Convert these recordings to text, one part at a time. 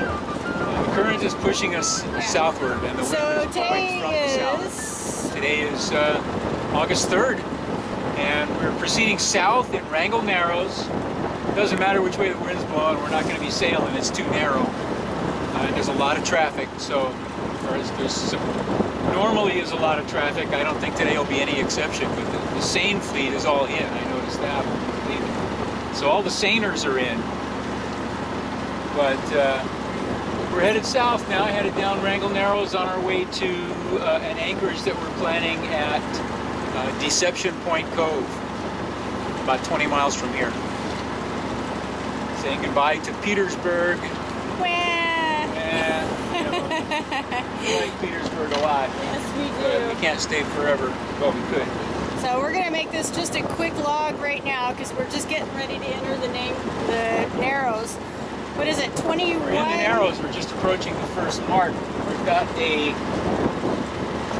right? The current is pushing us southward, and the wind is blowing from the south. Today is August 3rd, and we're proceeding south in Wrangell Narrows. Doesn't matter which way the wind's blowing, we're not going to be sailing. It's too narrow. There's a lot of traffic, so normally is a lot of traffic. I don't think today will be any exception, but the seine fleet is all in. I noticed that when we were leaving. So all the seiners are in. But we're headed south now, headed down Wrangell Narrows on our way to an anchorage that we're planning at Deception Point Cove, about 20 miles from here. Saying goodbye to Petersburg. We like Petersburg a lot. Yes, we do. We can't stay forever. Well, we could. So we're going to make this just a quick log right now because we're just getting ready to enter the Narrows. What is it, 21? We're in the Narrows. We're just approaching the first mark. We've got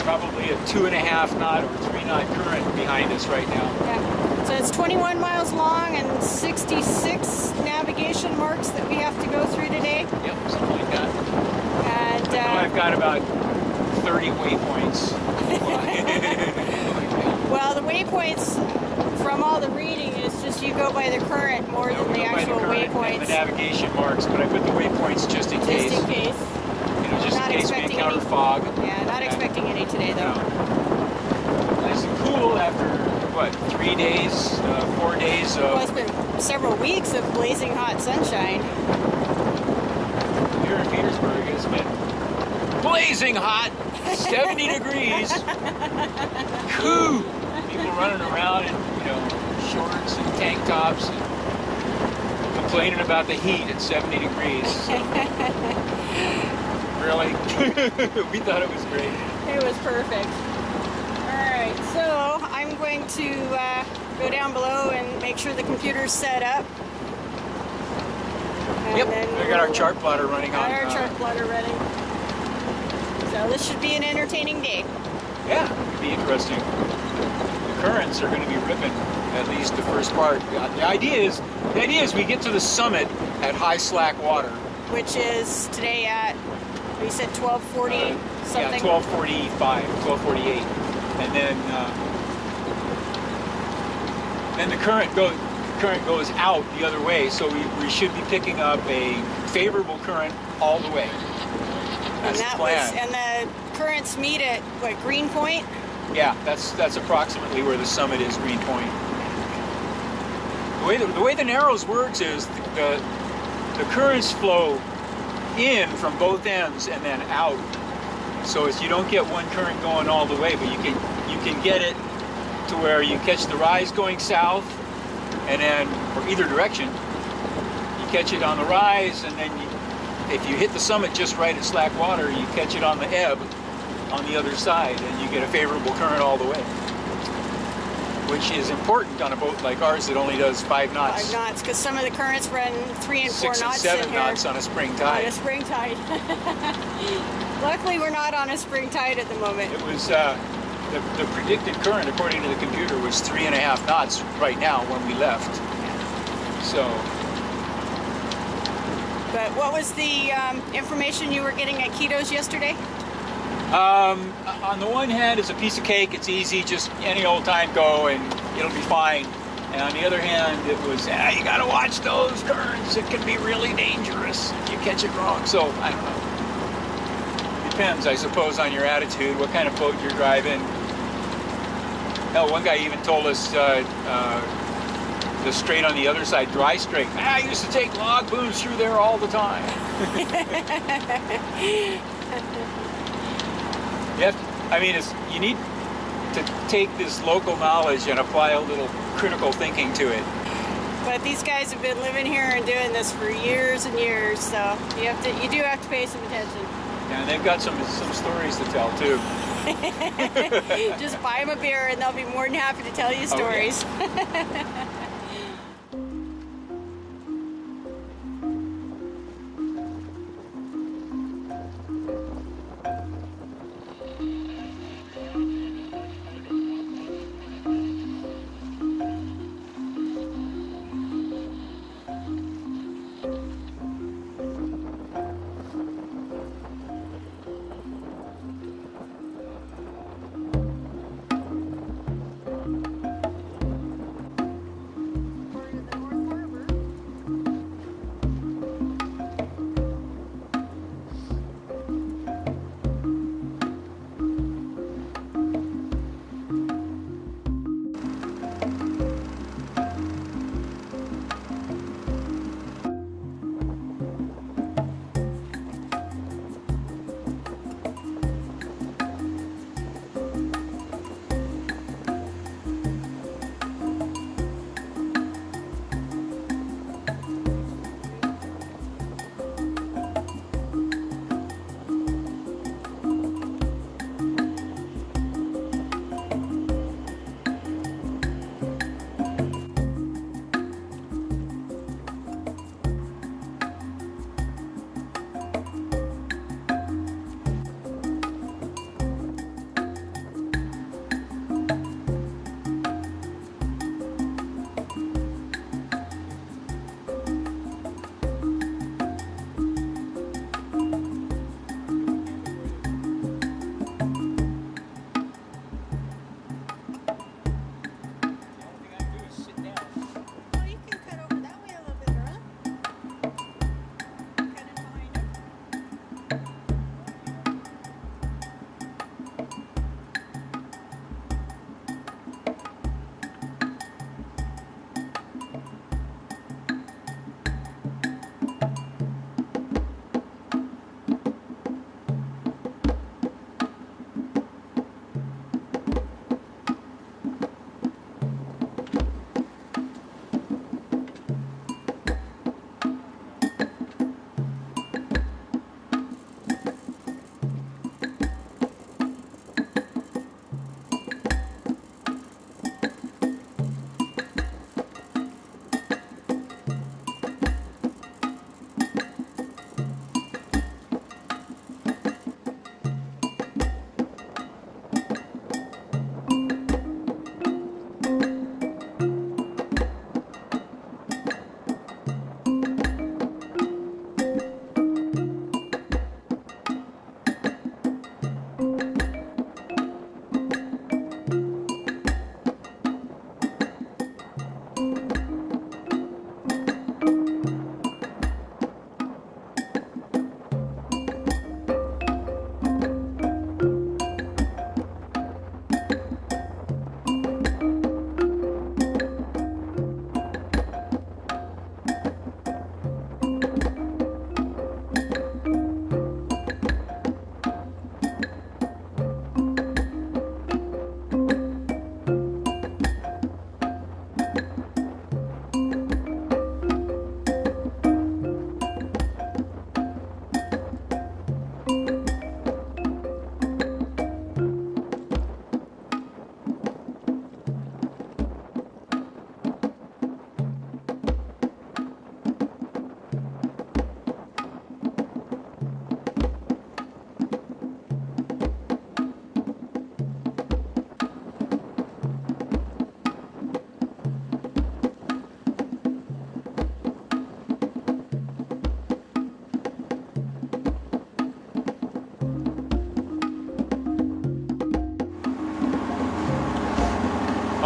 probably a 2.5 knot or 3 knot current behind us right now. Yeah. So it's 21 miles long and 66 navigation marks that we have to go through today. Yep, something like that. And I've got about 30 waypoints. Well, the waypoints from all the reading is just you go by the current more than the actual waypoints. The navigation marks, but I put the waypoints just in case. Just in case. You know, just in case we encounter fog. Yeah, not expecting any today though. Nice and cool after what, 3 days, 4 days of... Well, it's been several weeks of blazing hot sunshine. Here in Petersburg, it's been blazing hot, 70 degrees. Cool. People running around in, shorts and tank tops and complaining about the heat at 70 degrees. So. Really? We thought it was great. It was perfect. Alright, so I'm going to go down below and make sure the computer's set up. And yep, we got our chart plotter running on. Our chart plotter running. So this should be an entertaining day. Yeah, it'll be interesting. The currents are going to be ripping at least the first part. The idea is we get to the summit at high slack water, which is today at, you said 12:40 something. Yeah, 12:45, 12:48, and then the current goes out the other way, so we should be picking up a favorable current all the way. That's the plan. And the currents meet at what, Green Point? Yeah, that's approximately where the summit is, Green Point. The way the Narrows works is the currents flow in from both ends and then out. So you don't get one current going all the way, but you can get it to where you catch the rise going south, and then, or either direction, you catch it on the rise, and then if you hit the summit just right at slack water, you catch it on the ebb on the other side, and you get a favorable current all the way, which is important on a boat like ours that only does 5 knots. 5 knots, because some of the currents run 3 and 4 knots 6 and 7 knots on a spring tide. On a spring tide. Luckily, we're not on a spring tide at the moment. It was the predicted current, according to the computer, was 3.5 knots right now when we left. So. But what was the information you were getting at Quito's yesterday? On the one hand, it's a piece of cake. It's easy, just any old time go and it'll be fine. And on the other hand, it was, you gotta watch those currents. It can be really dangerous if you catch it wrong. So, I don't know. Depends, I suppose, on your attitude, what kind of boat you're driving. Hell, one guy even told us the strait on the other side, dry strait. I used to take log booms through there all the time. You need to take this local knowledge and apply a little critical thinking to it. But these guys have been living here and doing this for years and years, so you do have to pay some attention. Yeah, and they've got some stories to tell too. Just buy them a beer and they'll be more than happy to tell you stories. Okay.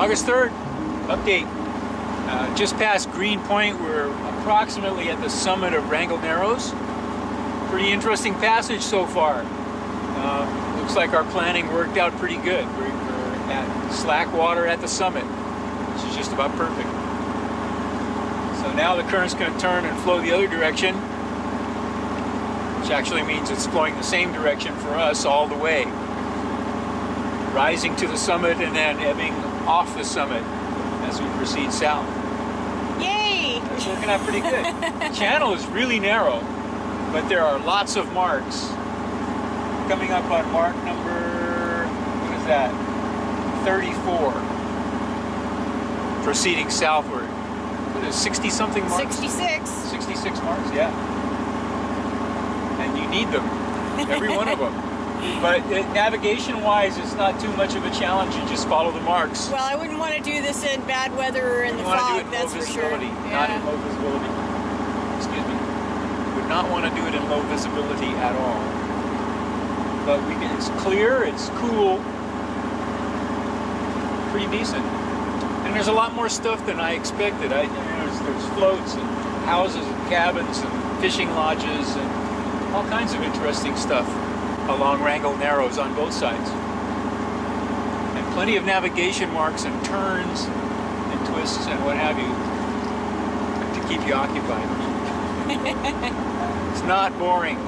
August 3rd, update. Just past Green Point, we're approximately at the summit of Wrangell Narrows. Pretty interesting passage so far. Looks like our planning worked out pretty good. We're at slack water at the summit, which is just about perfect. So now the current's going to turn and flow the other direction, which actually means it's flowing the same direction for us all the way. Rising to the summit and then ebbing off the summit as we proceed south. Yay! It's working out pretty good. The channel is really narrow, but there are lots of marks. Coming up on mark number, what is that? 34. Proceeding southward. What is 60-something marks? 66. 66 marks, yeah. And you need them, every one of them. But navigation-wise, it's not too much of a challenge. You just follow the marks. Well, I wouldn't want to do this in bad weather or in the fog, that's for sure. Not in low visibility. Excuse me. Would not want to do it in low visibility at all. But it's clear, it's cool, pretty decent. And there's a lot more stuff than I expected. There's floats and houses and cabins and fishing lodges and all kinds of interesting stuff along Wrangell Narrows on both sides. And plenty of navigation marks and turns and twists and what have you to keep you occupied. It's not boring.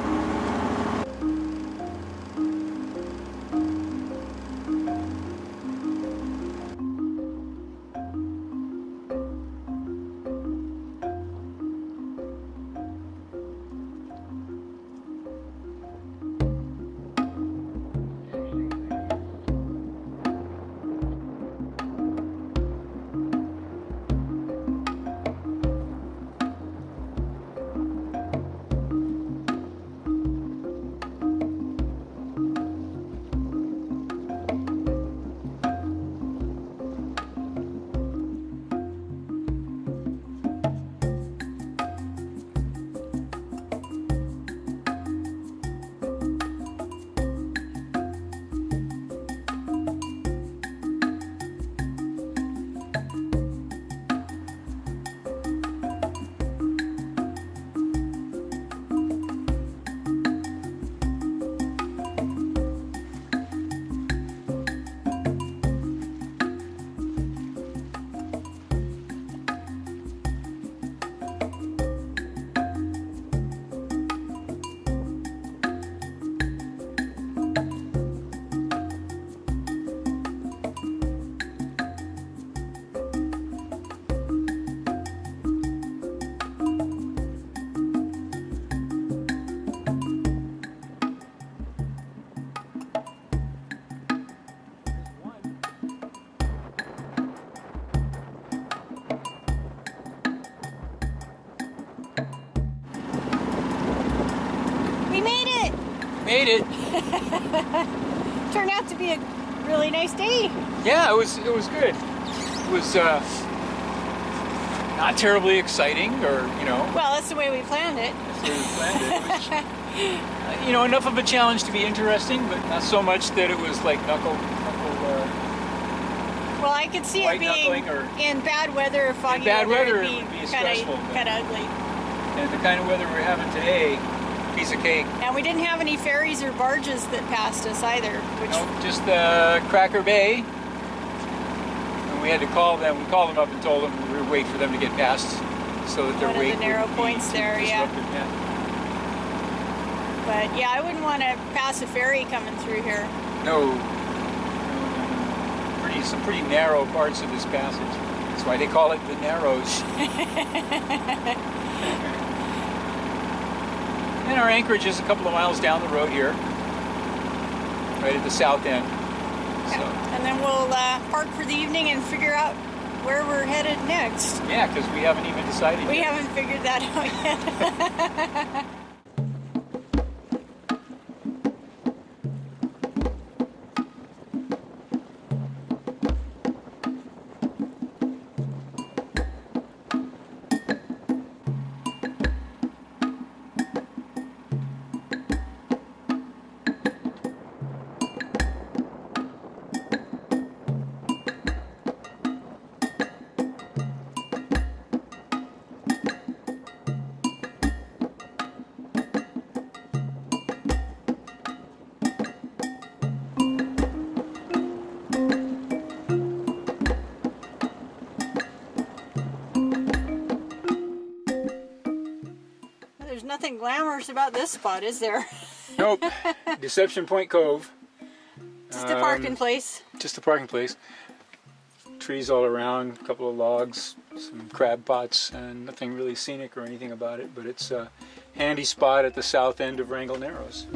Made it. Turned out to be a really nice day. Yeah, it was good. It was not terribly exciting, or Well, that's the way we planned it. That's the way we planned it. It was, enough of a challenge to be interesting, but not so much that it was like knuckle. Well, I could see it being in bad weather or foggy weather. It would be stressful, kind of ugly. And the kind of weather we're having today. Piece of cake. And we didn't have any ferries or barges that passed us either. No, just Cracker Bay. And we had to call them. We called them up and told them we were waiting for them to get past, so that their wait. One of the narrow points there, yeah. But yeah, I wouldn't want to pass a ferry coming through here. No. Some pretty narrow parts of this passage. That's why they call it the Narrows. And our anchorage is a couple of miles down the road here, right at the south end. Okay. So. And then we'll park for the evening and figure out where we're headed next. Yeah, because we haven't even decided yet. We haven't figured that out yet. There's nothing glamorous about this spot, is there? Nope. Deception Point Cove. Just a parking place. Just a parking place. Trees all around, a couple of logs, some crab pots, and nothing really scenic or anything about it, but it's a handy spot at the south end of Wrangell Narrows.